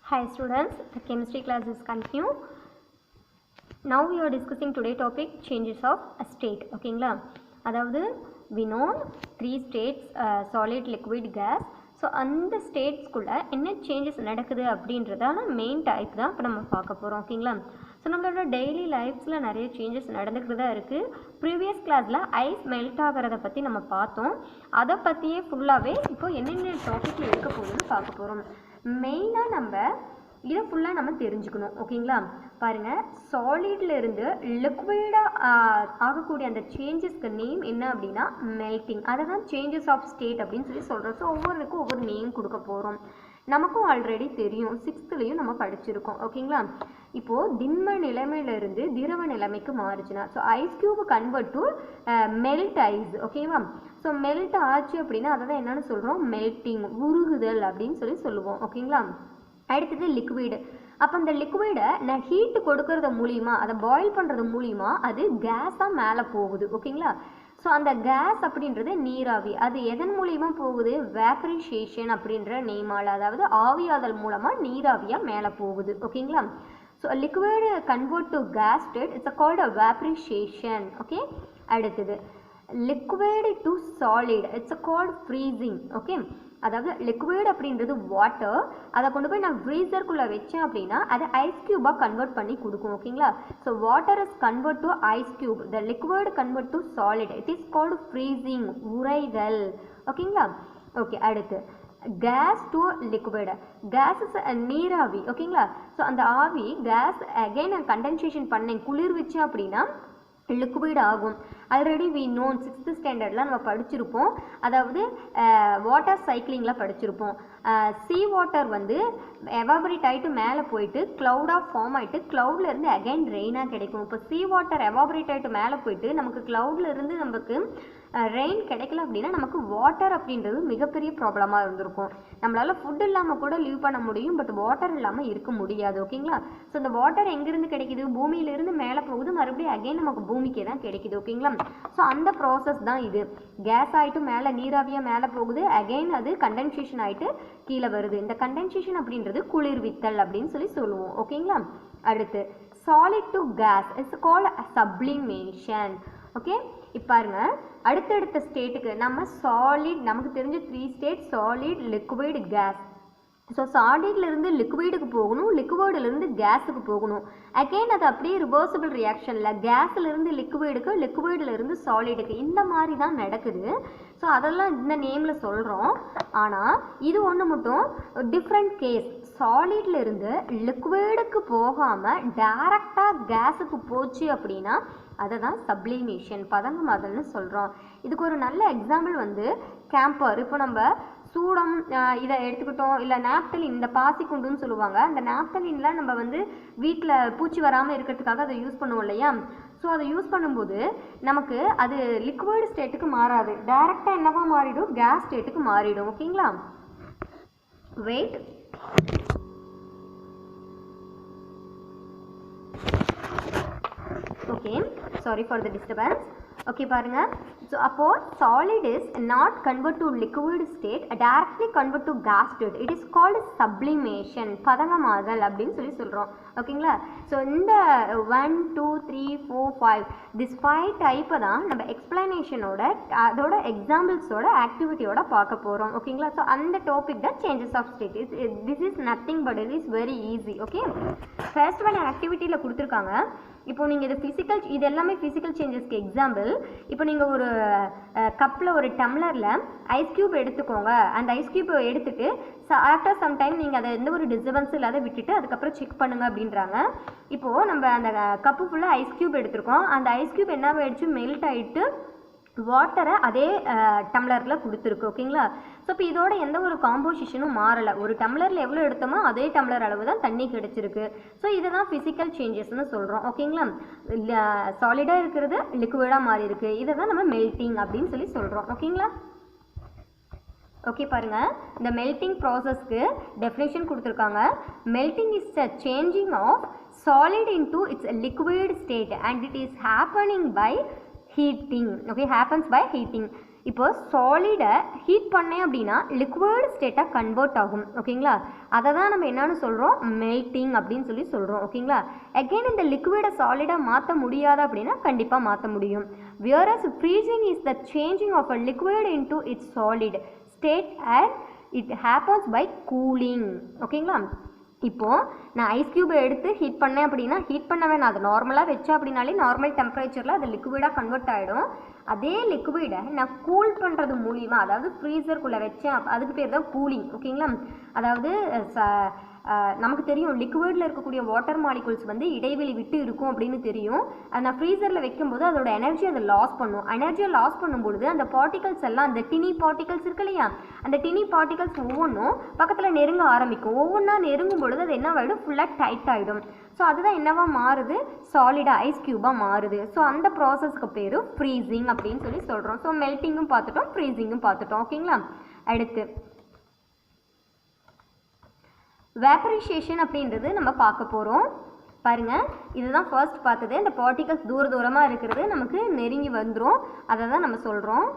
Hi students, the chemistry class is continue. Now we are discussing today topic changes of a state. ஓகேங்களா, அதாவது we know three states, solid, liquid, gas. So அந்த ஸ்டேட்ஸ்குள்ளே என்ன changes நடக்குது அப்படின்றதான main type தான் இப்போ நம்ம பார்க்க போகிறோம். ஓகேங்களா, ஸோ நம்மளோட டெய்லி லைஃப்ஸில் நிறைய சேஞ்சஸ் நடந்துக்கிட்டு தான் இருக்குது. ப்ரீவியஸ் கிளாஸில் ஐஸ் மெல்ட் ஆகிறத பற்றி நம்ம பார்த்தோம். அதை பற்றியே ஃபுல்லாகவே இப்போ என்னென்ன டாபிக் இருக்க போகுதுன்னு பார்க்க போகிறோம். மெயினாக நம்ம இதை ஃபுல்லாக நம்ம தெரிஞ்சுக்கணும். ஓகேங்களா, பாருங்கள், சாலிட்லேருந்து லிக்விடாக ஆகக்கூடிய அந்த சேஞ்சஸ்க்கு நேம் என்ன அப்படின்னா மெல்ட்டிங். அதை தான் சேஞ்சஸ் ஆஃப் ஸ்டேட் அப்படின்னு சொல்லி சொல்கிறோம். ஸோ ஒவ்வொருக்கும் ஒவ்வொரு நேம் கொடுக்க போகிறோம். நமக்கும் ஆல்ரெடி தெரியும், 6th நம்ம படிச்சிருக்கோம். ஓகேங்களா, இப்போது திண்ம நிலைமையிலிருந்து திரவ நிலைமைக்கு மாறுச்சுன்னா so ice cube convert to melt ice. ஓகேவா, ஸோ மெல்ட் ஆச்சு அப்படின்னா அதை தான் என்னென்னு சொல்கிறோம், மெல்ட்டிங், உருகுதல் அப்படின்னு சொல்லி சொல்லுவோம். ஓகேங்களா, அடுத்தது லிக்விடு. அப்போ அந்த லிக்விடை நான் ஹீட்டு கொடுக்கறது மூலிமா, அதை பாயில் பண்ணுறது மூலிமா அது கேஸாக மேலே போகுது. ஓகேங்களா, ஸோ அந்த கேஸ் அப்படின்றது நீராவி. அது எதன் மூலிமா போகுது, வேப்பரைசேஷன் அப்படின்ற நேமால், அதாவது ஆவியாதல் மூலமாக நீராவியாக மேலே போகுது. ஓகேங்களா, so liquid convert to gas state, it's called vaporization. Okay, அடுத்தது liquid to solid, it's called freezing. Okay, அதாவது லிக்விட் அப்படின்றது வாட்டர், அதை கொண்டு போய் நான் ஃப்ரீசருக்குள்ளே வச்சேன் அப்படின்னா அதை ஐஸ் க்யூபாக கன்வெர்ட் பண்ணி கொடுக்கும். ஓகேங்களா, so water is convert to ice cube, the liquid convert to solid, it is called freezing, உறைதல். ஓகேங்களா, ஓகே, அடுத்து gas to liquid. Gas is நீராவி. ஓகேங்களா, ஸோ அந்த ஆவி கேஸ் அகைன் நான் கண்டென்சேஷன் பண்ணேன், குளிர் வச்சேன் அப்படின்னா லிக்விட் ஆகும். ஆல்ரெடி வி நோன் 6th ஸ்டாண்டர்டில் நம்ம படிச்சிருப்போம், அதாவது வாட்டர் சைக்கிளிங்கில் படிச்சிருப்போம். சீ வாட்டர் வந்து எவாபரேட் ஆகிட்டு மேலே போயிட்டு க்ளவுடாக ஃபார்ம் ஆகிட்டு க்ளவுட்லேருந்து அகைன் ரெயினாக கிடைக்கும். இப்போ சீ வாட்டர் எவாபரேட் ஆகிட்டு மேலே போயிட்டு நமக்கு க்ளவுட்லேருந்து நமக்கு ரெயின் கிடைக்கல அப்படின்னா நமக்கு வாட்டர் அப்படின்றது மிகப்பெரிய ப்ராப்ளமாக இருந்திருக்கும். நம்மளால் ஃபுட் இல்லாமல் கூட லீவ் பண்ண முடியும், பட் வாட்டர் இல்லாமல் இருக்க முடியாது. ஓகேங்களா, ஸோ இந்த வாட்டர் எங்கேருந்து கிடைக்குது, பூமியிலிருந்து மேலே போகுது, மறுபடியும் அகைன் நமக்கு பூமிக்கே தான் கிடைக்குது. ஓகேங்களா, ஸோ அந்த ப்ராசஸ் தான் இது. கேஸ் ஆகிட்டு மேலே நீராவியாக மேலே போகுது, அகைன் அது கண்டென்சேஷன் ஆகிட்டு கீழே வருது. இந்த கண்டென்சேஷன் அப்படின்றது குளிர்வித்தல் அப்படின்னு சொல்லி சொல்லுவோம். ஓகேங்களா, அடுத்து solid to gas is called sublimation. Okay, இப்போ பாருங்க, அடுத்தடுத்த ஸ்டேட்டுக்கு நம்ம சாலிட், நமக்கு தெரிஞ்ச 3 state, solid, liquid, gas. So சாலிட்லேருந்து லிக்விடுக்கு போகணும், லிக்விட்லேருந்து கேஸுக்கு போகணும். அகெயின் அது அப்படியே ரிவர்சிபிள் ரியாக்ஷனில் கேஸ்லேருந்து லிக்விடுக்கு, லிக்விட்லேருந்து சாலிடுக்கு, இந்த மாதிரி தான் நடக்குது. ஸோ அதெல்லாம் இந்த நேமில் சொல்கிறோம். ஆனால் இது ஒன்று மட்டும் டிஃப்ரெண்ட் கேஸ். சாலிட்லேருந்து லிக்விடுக்கு போகாமல் டைரக்டாக கேஸுக்கு போச்சு அப்படின்னா அதை தான் சப்ளிமேஷன், பதங்கமாதல்னு சொல்கிறோம். இதுக்கு ஒரு நல்ல எக்ஸாம்பிள் வந்து கேம்பர். இப்போ நம்ம சூடம் இதை எடுத்துக்கிட்டோம், இல்லை நாப்தலின், இந்த பாசி குண்டுன்னு சொல்லுவாங்க. அந்த நாப்தலின்லாம் நம்ம வந்து வீட்டில் பூச்சி வராமல் இருக்கிறதுக்காக அதை யூஸ் பண்ணுவோம் இல்லையா. ஸோ அதை யூஸ் பண்ணும்போது நமக்கு அது லிக்விட் ஸ்டேட்டுக்கு மாறாது, டைரெக்டாக என்னவா மாறிடும், கேஸ் ஸ்டேட்டுக்கு மாறிடும். ஓகேங்களா, wait. Okay, sorry for the disturbance. Okay, பாருங்க, ஸோ அப்போது solid is not convert to liquid state, directly convert to gas state, it is called sublimation, பதங்கமாதல் அப்படின்னு சொல்லி சொல்கிறோம். ஓகேங்களா, ஸோ இந்த 1 2 3 4 5 திஸ் 5 டைப்பை தான் நம்ம எக்ஸ்பிளனேஷனோட, அதோட எக்ஸாம்பிள்ஸோட, ஆக்டிவிட்டியோட பார்க்க போகிறோம். ஓகேங்களா, ஸோ அந்த டாபிக் தான் changes of state. This is nothing but it is very easy. Okay, first one ஆக்டிவிட்டியில் கொடுத்துருக்காங்க. இப்போ நீங்கள் இது ஃபிசிக்கல், இது எல்லாமே ஃபிசிக்கல் சேஞ்சஸ்க்கு எக்ஸாம்பிள். இப்போ நீங்கள் ஒரு கப்பில், ஒரு டம்ளரில் ஐஸ் க்யூப் எடுத்துக்கோங்க. அந்த ஐஸ் க்யூப் எடுத்துகிட்டு ஆஃப்டர் சம் டைம் நீங்கள் அதை எந்த ஒரு டிஸ்டர்பன்ஸும் இல்லாத விட்டுட்டு அதுக்கப்புறம் செக் பண்ணுங்கள் அப்படின்றாங்க. இப்போது நம்ம அந்த கப்பு ஃபுல்லாக ஐஸ் க்யூப் எடுத்துருக்கோம். அந்த ஐஸ் க்யூப் என்ன ஆகிடுச்சு, மெல்ட் ஆகிட்டு வாட்டரை அதே டம்ளரில் கொடுத்துருக்கு. ஓகேங்களா, ஸோ இப்போ இதோட எந்த ஒரு காம்போசிஷனும் மாறலை. ஒரு டம்ளரில் எவ்வளோ எடுத்தோமோ அதே டம்ளர் அளவு தான் தண்ணி கிடச்சிருக்கு. ஸோ இதை தான் ஃபிசிக்கல் சேஞ்சஸ்ன்னு சொல்கிறோம். ஓகேங்களா, சாலிடாக இருக்கிறது லிக்விடாக மாறி இருக்கு, இதை தான் நம்ம மெல்ட்டிங் அப்படின்னு சொல்லி சொல்கிறோம். ஓகேங்களா, ஓகே, பாருங்கள், இந்த மெல்ட்டிங் ப்ராசஸ்க்கு டெஃபினேஷன் கொடுத்துருக்காங்க. Melting is the changing of solid into its liquid state and it is happening by heating. Okay, happens by heating. இப்போ சாலிடை ஹீட் பண்ணேன் அப்படின்னா லிக்விட் ஸ்டேட்டாக கன்வெர்ட் ஆகும். ஓகேங்களா, அதை தான் நம்ம என்னன்னு சொல்கிறோம், மெல்ட்டிங் அப்படின்னு சொல்லி சொல்கிறோம். ஓகேங்களா, அகெயின் இந்த லிக்விடை சாலிடாக மாற்ற முடியாது அப்படின்னா கண்டிப்பாக மாற்ற முடியும். whereas freezing is the changing of a liquid into its solid state and it happens by cooling. ஓகேங்களா, இப்போது நான் ஐஸ் க்யூபை எடுத்து ஹீட் பண்ணேன் அப்படின்னா ஹீட் பண்ண வேணாம், அது நார்மலாக வச்சா அப்படின்னாலே நார்மல் டெம்பரேச்சரில் அது லிக்விடாக கன்வெர்ட் ஆகிடும். அதே லிக்விடை நான் கூல் பண்ணுறது மூலிமா, அதாவது ஃப்ரீசருக்குள்ளே வச்சேன், அதுக்கு பேர் தான் கூலிங். ஓகேங்களா, அதாவது நமக்கு தெரியும் லிக்விடில் இருக்கக்கூடிய வாட்டர் மாலிகுல்ஸ் வந்து இடைவெளி விட்டு இருக்கும் அப்படின்னு தெரியும். நான் ஃப்ரீசரில் வைக்கும்போது அதோட எனர்ஜி அதை லாஸ் பண்ணும். எனர்ஜியை லாஸ் பண்ணும்பொழுது அந்த பார்ட்டிகல்ஸ் எல்லாம், அந்த டினி பார்ட்டிகல்ஸ் இருக்கு இல்லையா, அந்த டினி பார்ட்டிகல்ஸ் ஒவ்வொன்றும் பக்கத்தில் நெருங்க ஆரம்பிக்கும். ஒவ்வொன்றா நெருங்கும் பொழுது அது என்ன ஆகிடும், ஃபுல்லாக டைட் ஆகிடும். ஸோ அதுதான் என்னவா மாறுது, சாலிடாக ஐஸ் க்யூபாக மாறுது. ஸோ அந்த ப்ராசஸ்க்கு பேர் ஃப்ரீசிங் அப்படின்னு சொல்லி சொல்கிறோம். ஸோ மெல்ட்டிங்கும் பார்த்துட்டோம், ஃப்ரீசிங்கும் பார்த்துட்டோம். ஓகேங்களா, அடுத்து வேப்பரைசேஷன் அப்படின்றது நம்ம பார்க்க போகிறோம். பாருங்கள், இதுதான் ஃபர்ஸ்ட் பார்த்தது. இந்த பார்ட்டிகல்ஸ் தூரமாக இருக்கிறது நமக்கு நெருங்கி வந்துடும், அதை தான் நம்ம சொல்கிறோம்.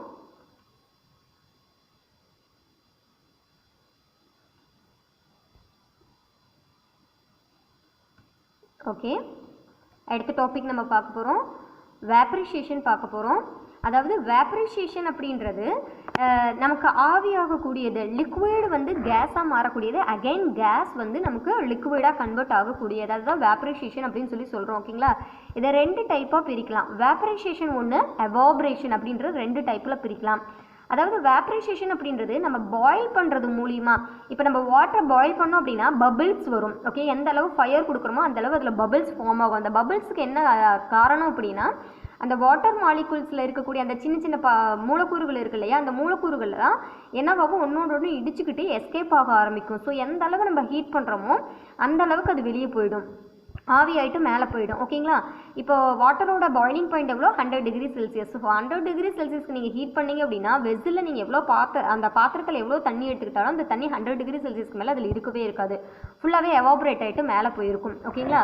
ஓகே, அடுத்த டாபிக் நம்ம பார்க்க போகிறோம், வேப்பரைசேஷன் பார்க்க போகிறோம். அதாவது வேப்பரைசேஷன் அப்படின்றது நமக்கு ஆவியாகக்கூடியது, லிக்விட் வந்து கேஸாக மாறக்கூடியது, அகைன் கேஸ் வந்து நமக்கு லிக்விடாக கன்வெர்ட் ஆகக்கூடியது, அதுதான் வேப்பரைசேஷன் அப்படின்னு சொல்லி சொல்கிறோம். ஓகேங்களா, இதை 2 டைப்பாக பிரிக்கலாம். வேப்பரைசேஷன் ஒன்று, எவாபரேஷன் அப்படின்றது 2 டைப்பில் பிரிக்கலாம். அதாவது வேப்பரைசேஷன் அப்படின்றது நம்ம பாயில் பண்ணுறது மூலிமா, இப்போ நம்ம வாட்டரை பாயில் பண்ணோம் அப்படின்னா பபிள்ஸ் வரும். ஓகே, எந்த அளவு ஃபயர் கொடுக்குறோமோ அந்த அளவு அதில் பபிள்ஸ் ஃபார்ம் ஆகும். அந்த பபிள்ஸுக்கு என்ன காரணம் அப்படின்னா, அந்த வாட்டர் மாலிகுல்ஸில் இருக்கக்கூடிய அந்த சின்ன சின்ன மூலக்கூறுகள் இருக்கு இல்லையா, அந்த மூலக்கூறுகள் தான் என்னவாகும், ஒன்று இடிச்சுக்கிட்டு எஸ்கேப் ஆக ஆரம்பிக்கும். ஸோ எந்த அளவு நம்ம ஹீட் பண்ணுறோமோ அந்த அளவுக்கு அது வெளியே போயிடும், ஆவியாயிட்டு மேலே போயிடும். ஓகேங்களா, இப்போ வாட்டரோட பாயிலிங் பாயிண்ட் எவ்வளோ, 100 டிகிரி செல்சியஸ். ஸோ 100 டிகிரி செல்சியஸ்க்கு நீங்கள் ஹீட் பண்ணீங்க அப்படின்னா வெஸ்ஸில் நீங்கள் எவ்வளோ அந்த பாத்திரத்தில் எவ்வளோ தண்ணி எடுத்துக்கிட்டாலும் அந்த தண்ணி 100 டிகிரி செல்சியஸ்க்கு மேலே அதில் இருக்கவே இருக்காது, ஃபுல்லாகவே எவாபரேட் ஆகிட்டு மேலே போயிருக்கும். ஓகேங்களா,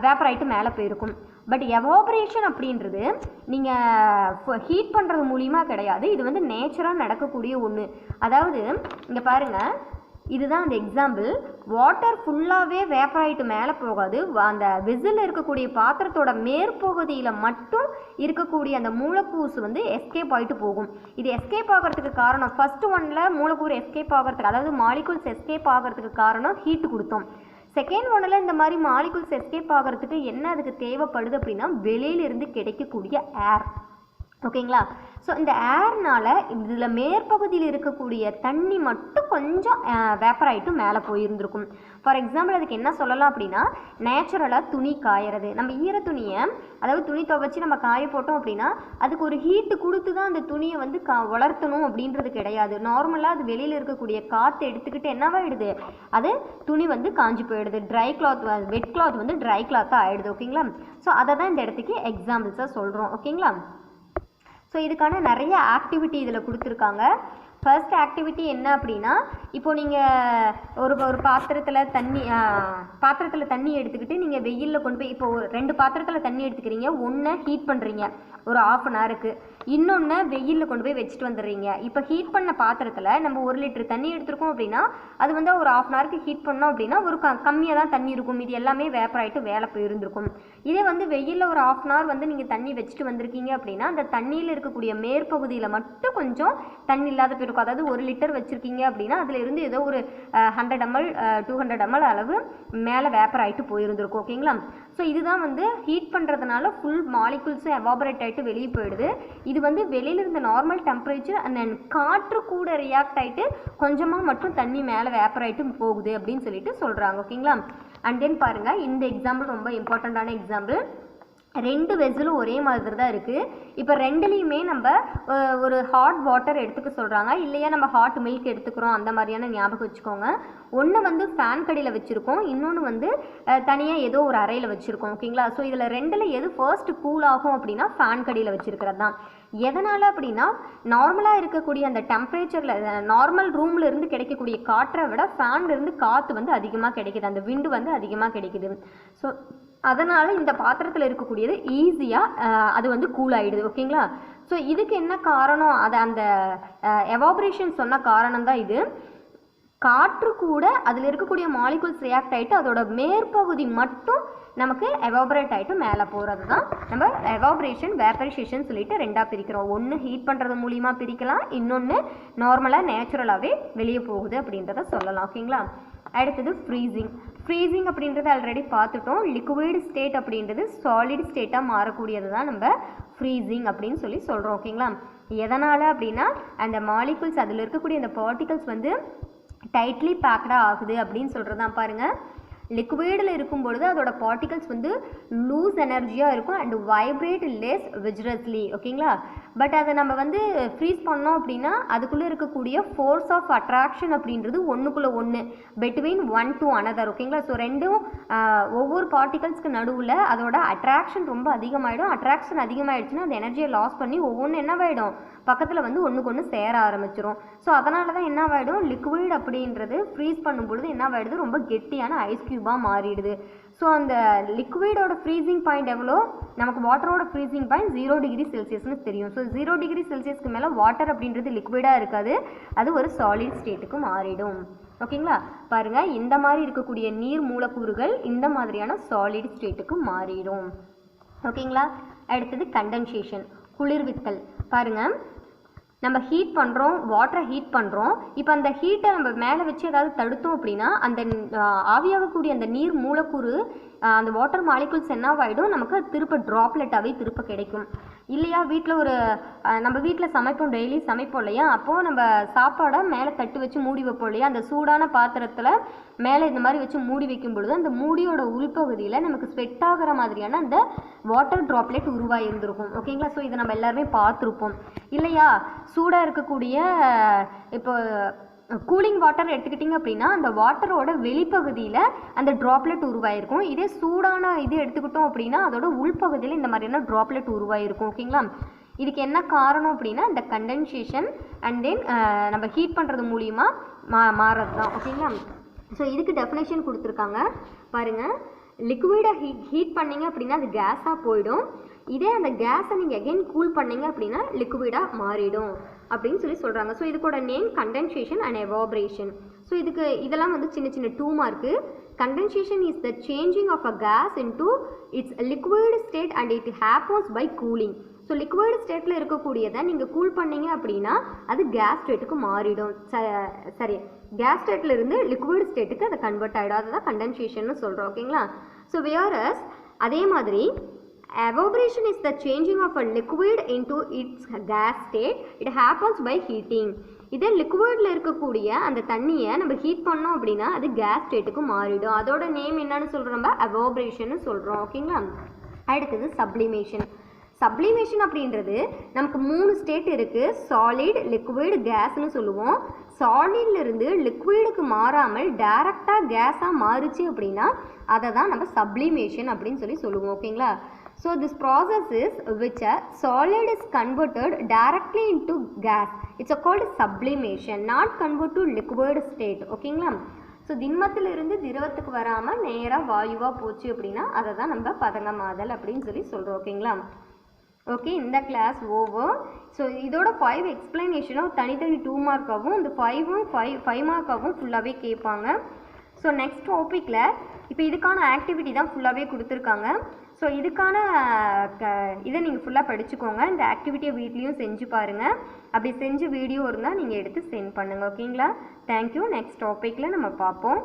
வேப்பர் ஆகிட்டு மேலே போயிருக்கும். பட் எவாபரேஷன் அப்படின்றது நீங்கள் ஹீட் பண்ணுறது மூலிமா கிடையாது, இது வந்து நேச்சராக நடக்கக்கூடிய ஒன்று. அதாவது இங்கே பாருங்கள், இதுதான் அந்த எக்ஸாம்பிள். வாட்டர் ஃபுல்லாகவே வேப்பர் ஆகிட்டு மேலே போகாது, அந்த வெஸ்ஸில் இருக்கக்கூடிய பாத்திரத்தோட மேற்பகுதியில் மட்டும் இருக்கக்கூடிய அந்த மூலக்கூறு வந்து எஸ்கேப் ஆகிட்டு போகும். இது எஸ்கேப் ஆகிறதுக்கு காரணம், ஃபர்ஸ்ட் ஒன்னில் மூலக்கூறு எஸ்கேப் ஆகிறதுக்கு, அதாவது மாலிகுல்ஸ் எஸ்கேப் ஆகிறதுக்கு காரணம் ஹீட்டு கொடுத்தோம். செகண்ட் ஒன்னில் இந்த மாதிரி மாலிகுல்ஸ் எஸ்கேப் ஆகிறதுக்கு என்ன அதுக்கு தேவைப்படுது அப்படின்னா வெளியிலிருந்து கிடைக்கக்கூடிய ஏர். ஓகேங்களா, ஸோ இந்த ஏர்னால் இதில் மேற்பகுதியில் இருக்கக்கூடிய தண்ணி மட்டும் கொஞ்சம் வேப்பர் ஆகிட்டு மேலே போயிருந்துருக்கும். ஃபார் எக்ஸாம்பிள் அதுக்கு என்ன சொல்லலாம் அப்படின்னா, நேச்சுரலாக துணி காயறது, நம்ம ஈர துணியை, அதாவது துணி துவைச்சி நம்ம காய போட்டோம் அப்படின்னா அதுக்கு ஒரு ஹீட்டு கொடுத்து தான் அந்த துணியை வந்து வளர்த்தணும் அப்படின்றது கிடையாது. நார்மலாக அது வெளியில் இருக்கக்கூடிய காற்று எடுத்துக்கிட்டு என்னவாயிடுது, அது துணி வந்து காஞ்சி போயிடுது, ட்ரை கிளாத், வெட் கிளாத் வந்து ட்ரை கிளாத்தாக ஆகிடுது. ஓகேங்களா, ஸோ அதை தான் இந்த இடத்துக்கு எக்ஸாம்பிள்ஸாக சொல்கிறோம். ஓகேங்களா, ஸோ இதுக்கான நிறைய ஆக்டிவிட்டி இதில் கொடுத்துருக்காங்க. ஃபர்ஸ்ட் ஆக்டிவிட்டி என்ன அப்படின்னா, இப்போது நீங்கள் ஒரு பாத்திரத்தில் தண்ணி எடுத்துக்கிட்டு நீங்கள் வெயிலில் கொண்டு போய், இப்போ 2 பாத்திரத்தில் தண்ணி எடுத்துக்கிறீங்க, ஒன்று ஹீட் பண்ணுறீங்க ஒரு 1/2 அன் ஹவருக்கு, இன்னொன்று வெயிலில் கொண்டு போய் வச்சுட்டு வந்துடுறீங்க. இப்போ ஹீட் பண்ண பாத்திரத்தில் நம்ம 1 லிட்டர் தண்ணி எடுத்துருக்கோம் அப்படின்னா அது வந்து ஒரு 1/2 அன் ஹவருக்கு ஹீட் பண்ணோம் அப்படின்னா ஒரு கம்மியாக தான் தண்ணி இருக்கும், இது எல்லாமே வேப்பர் ஆகிட்டு வேலை போயிருந்துருக்கும். இதே வந்து வெயிலில் ஒரு 1/2 அன் ஹவர் வந்து நீங்கள் தண்ணி வச்சுட்டு வந்திருக்கீங்க அப்படின்னா அந்த தண்ணியில் இருக்கக்கூடிய மேற்பகுதியில் மட்டும் கொஞ்சம் தண்ணி இல்லாத போயிருக்கும். அதாவது 1 லிட்டர் வச்சுருக்கீங்க அப்படின்னா அதில் இருந்து ஏதோ ஒரு 100 ml 200 ml அளவு மேலே வேப்பர் ஆகிட்டு போயிருந்துருக்கும். ஓகேங்களா, ஸோ இதுதான் வந்து ஹீட் பண்ணுறதுனால ஃபுல் மாலிகுல்ஸும் எவாபரேட் ஆகிட்டு வெளியே போயிடுது. இது வந்து வெளியில் இருந்த நார்மல் டெம்பரேச்சர் அண்ட் காற்று கூட ரியாக்ட் ஆகிட்டு கொஞ்சமாக மட்டும் தண்ணி மேலே வேப்பர் ஆகிட்டு போகுது அப்படின்னு சொல்லிட்டு சொல்கிறாங்க. ஓகேங்களா, அண்ட் தென் பாருங்கள், இந்த எக்ஸாம்பிள் ரொம்ப இம்பார்ட்டண்ட்டான எக்ஸாம்பிள். 2 வெஸ்ஸிலும் ஒரே மாதிரி தான் இருக்குது. இப்போ 2லேயுமே நம்ம ஒரு ஹாட் வாட்டர் எடுத்துக்க சொல்கிறாங்க, இல்லையா நம்ம ஹாட் மில்க் எடுத்துக்கிறோம், அந்த மாதிரியான ஞாபகம் வச்சுக்கோங்க. ஒன்று வந்து ஃபேன் கடியில் வச்சுருக்கோம், இன்னொன்று வந்து தனியாக ஏதோ ஒரு அறையில் வச்சுருக்கோம். ஓகேங்களா, ஸோ இதில் 2ல் எது ஃபர்ஸ்ட் கூல் ஆகும் அப்படின்னா ஃபேன் கடியில் வச்சுருக்கிறது தான். எதனால் அப்படின்னா நார்மலாக இருக்கக்கூடிய அந்த டெம்பரேச்சரில் நார்மல் ரூமில் இருந்து கிடைக்கக்கூடிய காற்றை விட ஃபேன்லேருந்து காற்று வந்து அதிகமாக கிடைக்குது, அந்த விண்டு வந்து அதிகமாக கிடைக்குது. ஸோ அதனால் இந்த பாத்திரத்தில் இருக்கக்கூடியது ஈஸியாக அது வந்து கூல் ஆகிடுது. ஓகேங்களா, ஸோ இதுக்கு என்ன காரணம், அது அந்த எவாபரேஷன் சொன்ன காரணம் தான் இது. காற்று கூட அதில் இருக்கக்கூடிய மாலிகுல்ஸ் ரியாக்ட் ஆகிட்டு அதோட மேற்பகுதி மட்டும் நமக்கு எவாபரேட் ஆகிட்டு மேலே போகிறது தான் நம்ம எவாபரேஷன் வேப்பரைசேஷன் சொல்லிட்டு ரெண்டாக பிரிக்கிறோம். ஒன்று ஹீட் பண்ணுறது மூலிமா பிரிக்கலாம், இன்னொன்று நார்மலாக நேச்சுரலாகவே வெளியே போகுது அப்படின்றத சொல்லலாம். ஓகேங்களா. அடுத்தது ஃப்ரீசிங். ஃப்ரீசிங் அப்படின்றது ஆல்ரெடி பார்த்துட்டோம். லிக்விட் ஸ்டேட் அப்படின்றது சாலிட் ஸ்டேட்டாக மாறக்கூடியது தான் நம்ம ஃப்ரீசிங் அப்படின்னு சொல்லி சொல்கிறோம். ஓகேங்களா. எதனால் அப்படின்னா அந்த மாலிகுல்ஸ் அதில் இருக்கக்கூடிய அந்த பார்ட்டிகல்ஸ் வந்து டைட்லி பேக்டாக ஆகுது அப்படின்னு சொல்கிறது தான். பாருங்கள், லிக்விடில் இருக்கும் பொழுது அதோட பார்ட்டிகல்ஸ் வந்து லூஸ் எனர்ஜியாக இருக்கும் அண்ட் வைப்ரேட் லெஸ் விஜரஸ்லி. ஓகேங்களா. பட் அதை நம்ம வந்து ஃப்ரீஸ் பண்ணோம் அப்படின்னா அதுக்குள்ளே இருக்கக்கூடிய ஃபோர்ஸ் ஆஃப் அட்ராக்ஷன் அப்படின்றது ஒன்றுக்குள்ளே ஒன்று பிட்வீன் ஒன் டு அனதர். ஓகேங்களா. ஸோ ரெண்டும் ஒவ்வொரு பார்ட்டிகல்ஸ்க்கு நடுவில் அதோட அட்ராக்ஷன் ரொம்ப அதிகமாகிடும். அட்ராக்ஷன் அதிகமாகிடுச்சுன்னா அந்த எனர்ஜியை லாஸ் பண்ணி ஒவ்வொன்று என்னவாயிடும், பக்கத்தில் வந்து ஒன்றுக்கு ஒன்று சேர ஆரம்பிச்சிடும். ஸோ அதனால தான் என்னவாயிடும், லிக்விட் அப்படின்றது ஃப்ரீஸ் பண்ணும்பொழுது என்னவாயிடுது, ரொம்ப கெட்டியான ஐஸ் க்யூபாக மாறிடுது. ஸோ அந்த லிக்விடோட ஃப்ரீசிங் பாயிண்ட் எவ்வளோ, நமக்கு வாட்டரோட ஃப்ரீசிங் பாயிண்ட் 0 டிகிரி செல்சியஸ்னு தெரியும். ஸோ 0 டிகிரி செல்சியஸ்க்கு மேலே வாட்டர் அப்படின்றது லிக்விடாக இருக்காது, அது ஒரு சாலிட் ஸ்டேட்டுக்கு மாறிடும். ஓகேங்களா. பாருங்கள், இந்த மாதிரி இருக்கக்கூடிய நீர் மூலக்கூறுகள் இந்த மாதிரியான சாலிட் ஸ்டேட்டுக்கு மாறிடும். ஓகேங்களா. அடுத்தது கண்டென்சேஷன், குளிர்வித்தல். பாருங்கள், நம்ம ஹீட் பண்ணுறோம், வாட்டரை ஹீட் பண்ணுறோம். இப்போ அந்த ஹீட்டை நம்ம மேலே வச்சு ஏதாவது தடுத்தோம் அப்படின்னா அந்த ஆவியாகக்கூடிய அந்த நீர் மூலக்கூறு அந்த வாட்டர் மாலிகுல்ஸ் என்னவாயிடும், நமக்கு திருப்ப ட்ராப்லெட்டாகவே திருப்ப கிடைக்கும் இல்லையா. வீட்டில் ஒரு நம்ம வீட்டில் சமைப்போம், டெய்லி சமைப்போம் இல்லையா. அப்போது நம்ம சாப்பாடை மேலே தட்டு வச்சு மூடி வைப்போம் இல்லையா. அந்த சூடான பாத்திரத்தில் மேலே இந்த மாதிரி வச்சு மூடி வைக்கும் பொழுது அந்த மூடியோட உள்பகுதியில் நமக்கு ஸ்வெட் ஆகிற மாதிரியான அந்த வாட்டர் ட்ராப்லெட் உருவாகி இருந்திருக்கும். ஓகேங்களா. ஸோ இதை நம்ம எல்லாருமே பார்த்துருப்போம் இல்லையா. சூடாக இருக்கக்கூடிய இப்போ கூலிங் வாட்டர் எடுத்துக்கிட்டிங்க அப்படின்னா அந்த வாட்டரோட வெளிப்பகுதியில் அந்த ட்ராப்லெட் உருவாயிருக்கும். இதே சூடான இது எடுத்துக்கிட்டோம் அப்படின்னா அதோட உள்பகுதியில் இந்த மாதிரியான ட்ராப்லெட் உருவாயிருக்கும். ஓகேங்களா. இதுக்கு என்ன காரணம் அப்படின்னா இந்த கண்டென்சேஷன் அண்ட் தென் நம்ம ஹீட் பண்ணுறது மூலிமா மாறது தான். ஓகேங்களா. ஸோ இதுக்கு டெஃபினேஷன் கொடுத்துருக்காங்க பாருங்கள். லிக்விடை ஹீட் பண்ணிங்க அப்படின்னா அது கேஸாக போயிடும். இதே அந்த கேஸை நீங்கள் அகெயின் கூல் பண்ணிங்க அப்படின்னா லிக்விடாக மாறிடும் அப்படின்னு சொல்லி சொல்கிறாங்க. ஸோ இதுக்கோட name condensation and evaporation. So இதுக்கு இதெல்லாம் வந்து சின்ன சின்ன 2 மார்க்கு. Condensation is the changing of a gas into its liquid state and it happens by cooling. So liquid ஸ்டேட்டில் இருக்கக்கூடியதை நீங்கள் கூல் பண்ணிங்க அப்படின்னா அது கேஸ் ஸ்டேட்டுக்கு மாறிடும். சரி, கேஸ் ஸ்டேட்டில் இருந்து லிக்விட் ஸ்டேட்டுக்கு அதை கன்வெர்ட் ஆகிடும். அதுதான் கண்டென்சேஷன் சொல்கிறோம். ஓகேங்களா. ஸோ வியரஸ் அதே மாதிரி evaporation is the changing of a liquid into its gas state. It happens by heating. இதே லிக்விடில் இருக்கக்கூடிய அந்த தண்ணியை நம்ம ஹீட் பண்ணோம் அப்படின்னா அது கேஸ் ஸ்டேட்டுக்கு மாறிடும். அதோட நேம் என்னன்னு சொல்கிறோம், நம்ம எவாபரேஷன் சொல்கிறோம். ஓகேங்களா. அடுத்தது சப்ளிமேஷன். சப்ளிமேஷன் அப்படின்றது நமக்கு 3 ஸ்டேட் இருக்குது, சாலிட், லிக்விட், கேஸ்ன்னு சொல்லுவோம். சாலிட்லேருந்து லிக்விடுக்கு மாறாமல் டைரெக்டாக கேஸாக மாறுச்சு அப்படின்னா அதை தான் நம்ம சப்ளிமேஷன் அப்படின்னு சொல்லி சொல்லுவோம். ஓகேங்களா. So this process is which a solid is converted directly into gas. It's called sublimation, not convert to liquid state. ஓகேங்களா. ஸோ திண்மத்திலிருந்து திரவத்துக்கு வராமல் நேராக வாயுவாக போச்சு அப்படின்னா அதை தான் நம்ம பதங்கமாதல் அப்படின்னு சொல்லி சொல்கிறோம். ஓகேங்களா. ஓகே, இந்த கிளாஸ் ஓவர். ஸோ இதோட 5 எக்ஸ்பிளனேஷனும் தனித்தனி 2 மார்க்காகவும் இந்த 5 மார்க்காகவும் ஃபுல்லாகவே கேட்பாங்க. ஸோ நெக்ஸ்ட் டாப்பிக்கில் இப்போ இதுக்கான ஆக்டிவிட்டி தான் ஃபுல்லாகவே கொடுத்துருக்காங்க. ஸோ இதுக்கான இதை நீங்கள் ஃபுல்லாக படிச்சுக்கோங்க. இந்த ஆக்டிவிட்டியை வீட்லேயும் செஞ்சு பாருங்கள். அப்படி செஞ்சு வீடியோ இருந்தால் நீங்கள் எடுத்து சென்ட் பண்ணுங்கள். ஓகேங்களா. தேங்க்யூ. நெக்ஸ்ட் டாப்பிக்கில் நம்ம பார்ப்போம்.